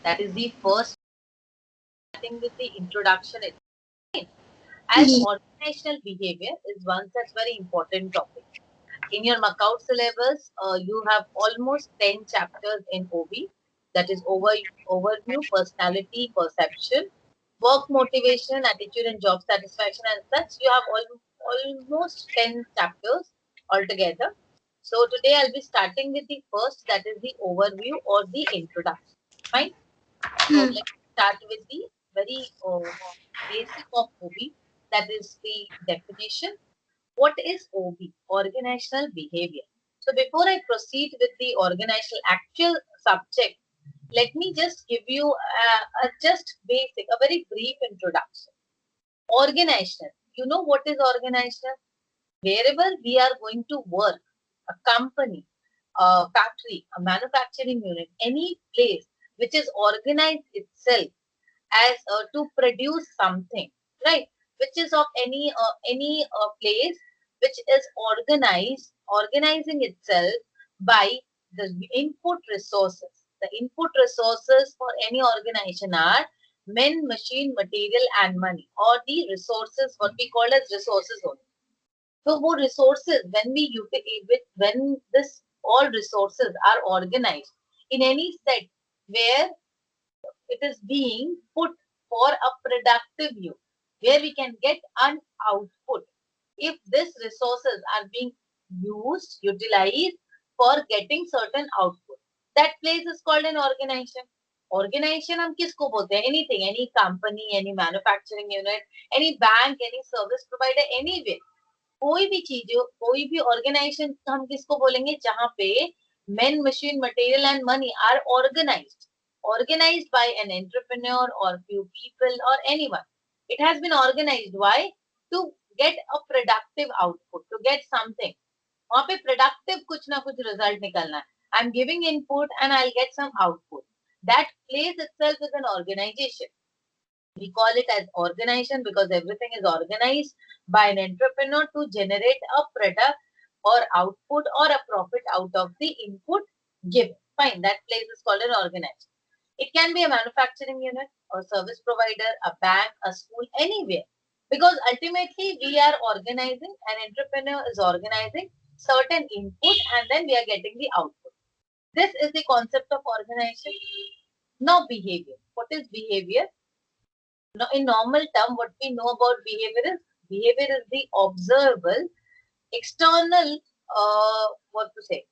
That is the first, starting with the introduction. As Ye- organizational behavior is one such very important topic. In your Macau syllabus, you have almost 10 chapters in OB, that is overview, personality, perception, work motivation, attitude and job satisfaction, and such. You have almost 10 chapters altogether. So today I'll be starting with the first, that is the overview or the introduction. Fine. So hmm. let's start with the very basic of OB, that is the definition. What is OB? Organizational behavior. So before I proceed with the organizational actual subject, let me just give you a just basic, a very brief introduction. Organizational. You know what is organizational? Wherever we are going to work, a company, a factory, a manufacturing unit, any place which is organized itself as to produce something, right? Which is of any place which is organizing itself by the input resources. The input resources for any organization are men, machine, material, and money, or the resources, what we call as resources only. So, what resources, when this all resources are organized in any set where it is being put for a productive use, where we can get an output. If these resources are being utilized for getting certain output, that place is called an organization. Organization हम किसको बोलते हैं? Anything, any company, any manufacturing unit, any bank, any service provider, anywhere. कोई भी चीज हो, कोई भी ऑर्गेनाइजेशन हम किसको बोलेंगे? जहां पे men, machine, material and money are organized by an entrepreneur or few people or anyone. It has been organized. Why? To get a productive output, to get something. वहां पे productive कुछ ना कुछ result निकलना है. I'm giving input and I'll get some output. That place itself is an organization. We call it as organization because everything is organized by an entrepreneur to generate a product or output or a profit out of the input given. Fine, that place is called an organization. It can be a manufacturing unit or service provider, a bank, a school, anywhere. Because ultimately we are organizing, an entrepreneur is organizing certain input and then we are getting the output. This is the concept of organization. Now behavior. What is behavior? Now, in normal term, what we know about behavior is the observable external, what to say,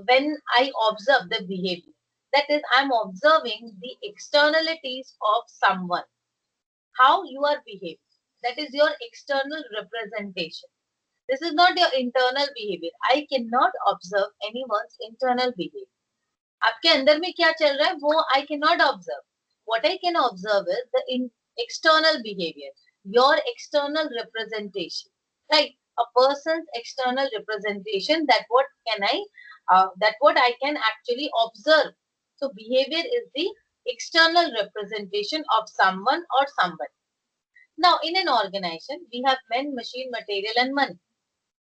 when I observe the behavior, that is, I'm observing the externalities of someone, how you are behaving. That is your external representation. This is not your internal behavior. I cannot observe anyone's internal behavior. आपके अंदर में क्या चल रहा है वो I cannot observe. What I can observe is the external behavior, your external representation, right? A person's external representation. That what I can actually observe. So behavior is the external representation of someone or somebody. Now, in an organization, we have men, machine, material, and money.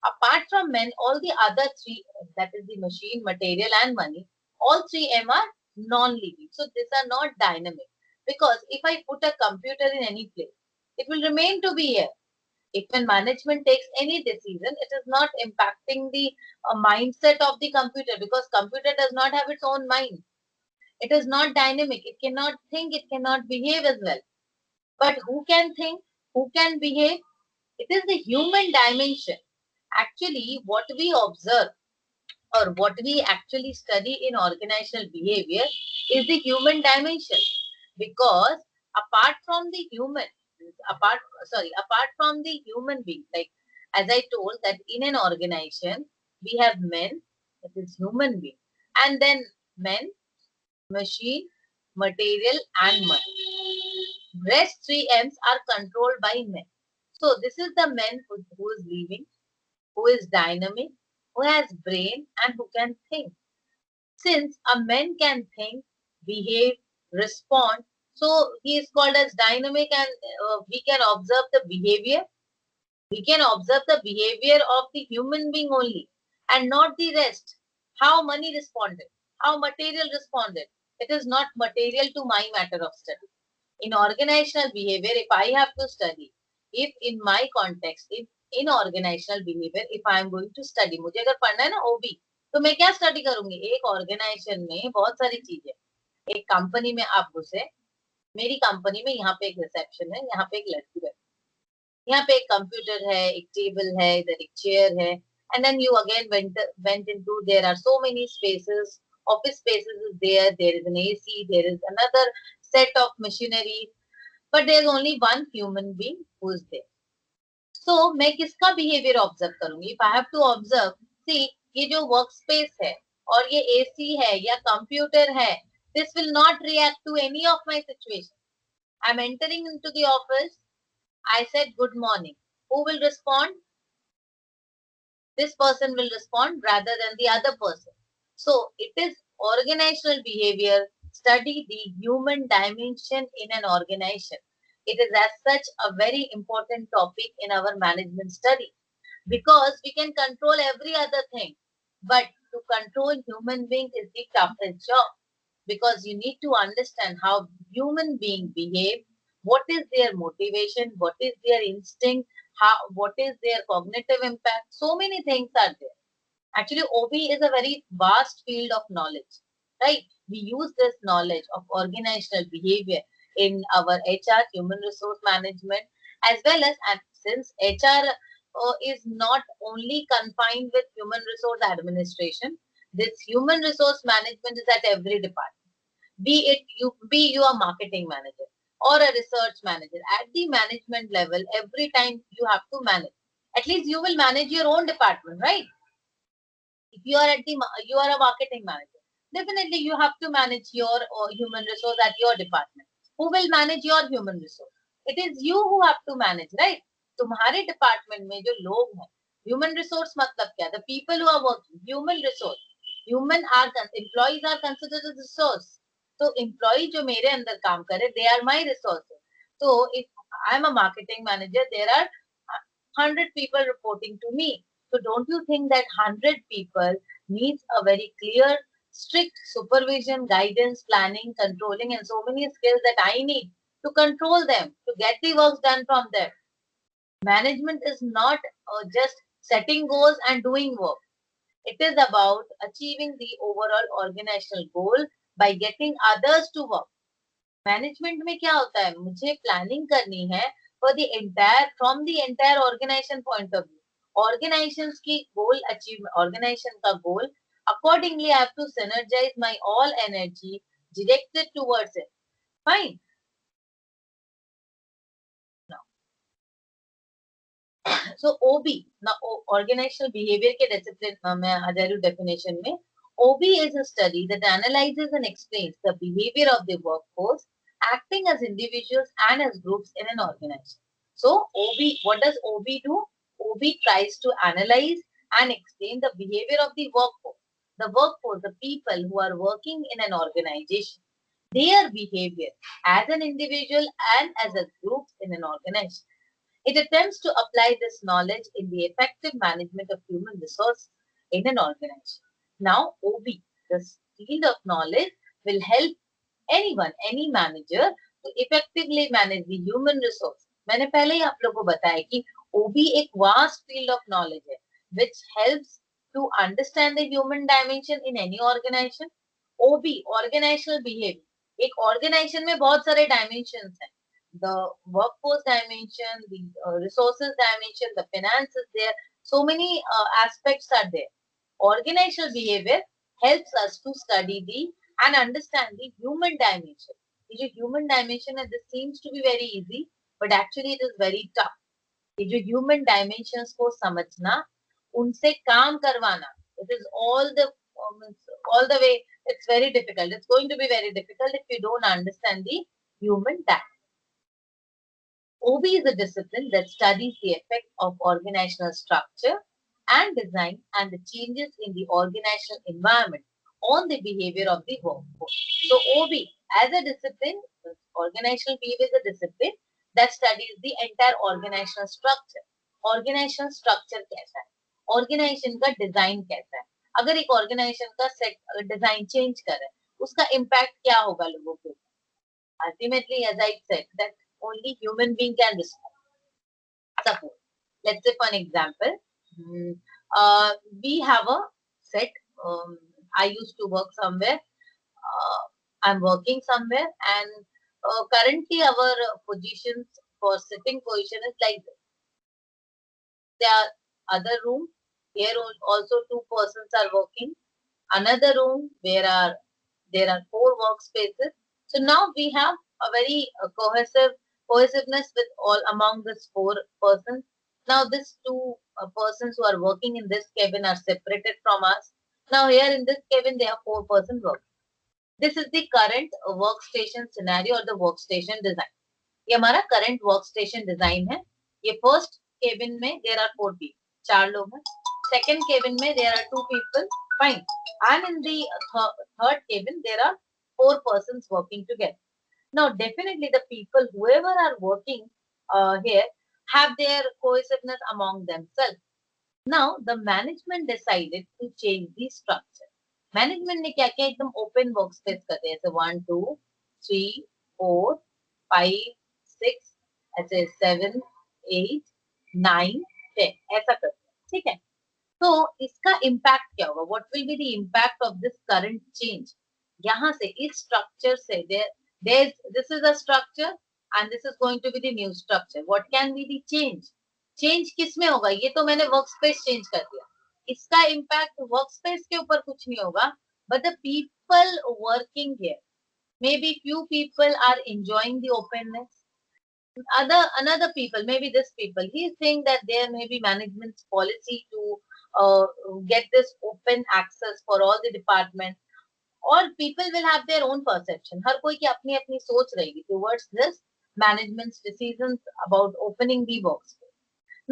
Apart from men, all the other three, that is the machine, material, and money, all three M are non-living. So these are not dynamic. Because if I put a computer in any place, it will remain to be here. If when management takes any decision, it is not impacting the mindset of the computer because computer does not have its own mind. It is not dynamic. It cannot think. It cannot behave as well. But who can think? Who can behave? It is the human dimension. Actually, what we observe or what we actually study in organizational behavior is the human dimension. Because apart from the human, apart from the human being, like as I told that in an organization, we have men, that is human being, and then men, machine, material, and money. Rest three M's are controlled by men. So this is the men who is living, who is dynamic, who has brain, and who can think. Since a man can think, behave, respond, so he is called as dynamic, and we can observe the behavior. We can observe the behavior of the human being only, and not the rest. How money responded, how material responded, It is not material to my matter of study. In organizational behavior, if I have to study, if in my context, if in organizational behavior, if I am going to study, मुझे अगर पढ़ना है ना OB, तो मैं क्या study करूंगी? एक ऑर्गेनाइजेशन में बहुत सारी चीजें, एक कंपनी में आप घुसे, मेरी कंपनी में यहाँ पे एक रिसेप्शन है, यहाँ पे एक लड़की बैठी, यहाँ पे एक कंप्यूटर है, एक टेबल है, इधर एक चेयर है, and then you again went into, there are so many spaces, office spaces is there, there is an AC, there is another set of machinery, but there is only one human being who is there. So मैं किसका behaviour observe करूंगी? If I have to observe, see ये जो work space है और ये AC है या कंप्यूटर है, this will not react to any of my situation. I am entering into the office, I said good morning. Who will respond? This person will respond rather than the other person. So it is organizational behavior. Study the human dimension in an organization. It is as such a very important topic in our management study, because we can control every other thing, but to control human being is the toughest job, because you need to understand how human beings behave, what is their motivation, what is their instinct, what is their cognitive impact. So many things are there. Actually, OB is a very vast field of knowledge, right? We use this knowledge of organizational behavior in our HR, human resource management, as well as, and since HR is not only confined with human resource administration, this human resource management is at every department. Be you a marketing manager or a research manager, at the management level, every time you have to manage. At least you will manage your own department, right? If you are you are a marketing manager, definitely you have to manage your human resource at your department. Who will manage your human resource? It is you who have to manage, right? तुम्हारे department में जो लोग हैं, human resource मतलब क्या? The people who are working, human resource, human are employees are considered as resource. तो employee जो मेरे अंदर काम करे, they are my resources. So if I am a marketing manager, there are 100 people reporting to me. So don't you think that 100 people needs a very clear, strict supervision, guidance, planning, controlling, and so many skills that I need to control them, to get the work done from them. Management is not just setting goals and doing work. It is about achieving the overall organizational goal by getting others to work. Management में क्या होता है? मुझे planning करनी है for the entire, from the entire organisation point of view. Organisation की goal achieve, organisation का goal, accordingly I have to synergise my all energy directed towards it. Fine. So OB, now organizational behavior के discipline में आ जा रही हूँ definition में. OB is a study that analyzes and explains the behavior of the workforce acting as individuals and as groups in an organization. So OB, what does OB do? OB tries to analyze and explain the behavior of the workforce. The workforce, the people who are working in an organization, their behavior as an individual and as a group in an organization. It attempts to apply this knowledge in the effective management of human resources in an organization. Now, OB, this field of knowledge, will help anyone, any manager to effectively manage the human resource. मैंने पहले ही आप लोगों को बताया कि OB एक vast field of knowledge है, which helps to understand the human dimension in any organization. OB, organizational behavior. एक organization में बहुत सारे dimensions हैं. The workforce dimension, the resources dimension, the finances there. So many aspects are there. Organizational behavior helps us to study and understand the human dimension. ये जो human dimension है, this seems to be very easy, but actually it is very tough. ये जो human dimensions को समझना, उनसे काम करवाना, it is all the way, it's very difficult. It's going to be very difficult if you don't understand the human dimension. OB is a discipline that studies the effect of organizational structure and design and the changes in the organizational environment on the behavior of the workforce. So OB as a discipline, organizational behavior is a discipline that studies the entire organizational structure. Organizational structure कैसा है? Organization का design कैसा है? अगर एक organization का set design change कर रहे हैं, उसका इम्पैक्ट क्या होगा लोगों के ऊपर? Ultimately as I said that only human being can respond. Suppose, let's say for an example, mm, we have a set. I used to work somewhere. uh, I'm working somewhere, and currently our positions for sitting position is like this. There are other room here also two persons are working. Another room where there are four workspaces. So now we have a very cohesiveness with all among these four persons. Now these two persons who are working in this cabin are separated from us. Now here in this cabin there are four persons working. This is the current workstation scenario or the workstation design. ये हमारा current work station design है. ये first cabin में there are 4 people, 4 लोग हैं. Second cabin में there are 2 people, fine. And in the third cabin there are 4 persons working together. Now definitely the people whoever are working here have their cohesiveness among themselves. Now the management decided to change the structure. Management ने क्या किया, एकदम open work space कर दिया. ऐसे 1 2 3 4 5 6 ऐसे 7 8 9 10 ऐसा कर दिया. ठीक है. तो इसका इम्पैक्ट क्या होगा? What will be the impact of this current change? यहाँ से इस स्ट्रक्चर से this is a structure and this is going to be the new structure. What can be the change? Change किस में होगा? ये तो मैंने वर्क स्पेस चेंज कर दिया. इसका इम्पैक्ट वर्क स्पेस के ऊपर कुछ नहीं होगा, but the people working here, may be few people are enjoying the openness. Another people, maybe this people, he is saying that there may be management's policy to get this open access for all the departments, or people will have their own perception. हर कोई की अपनी अपनी सोच रहेगी towards this management's decisions about opening the workspace.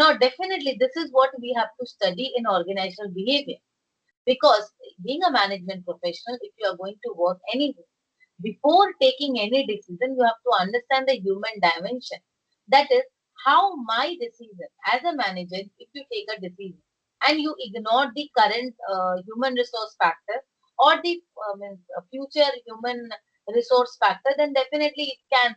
Now definitely this is what we have to study in organizational behavior, because being a management professional, if you are going to work anywhere, before taking any decision, you have to understand the human dimension. That is, how my decision as a manager, if you take a decision and you ignore the current human resource factor or the future human resource factor, then definitely it can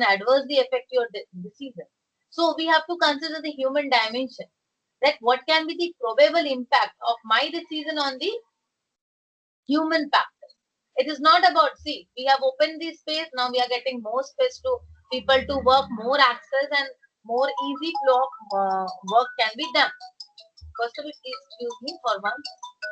adversely affect your decision. So we have to consider the human dimension, that what can be the probable impact of my decision on the human factor. It is not about, see, we have opened this space, now we are getting more space to people to work, more access and more easy flow of work can be done. First of all, please excuse me for once.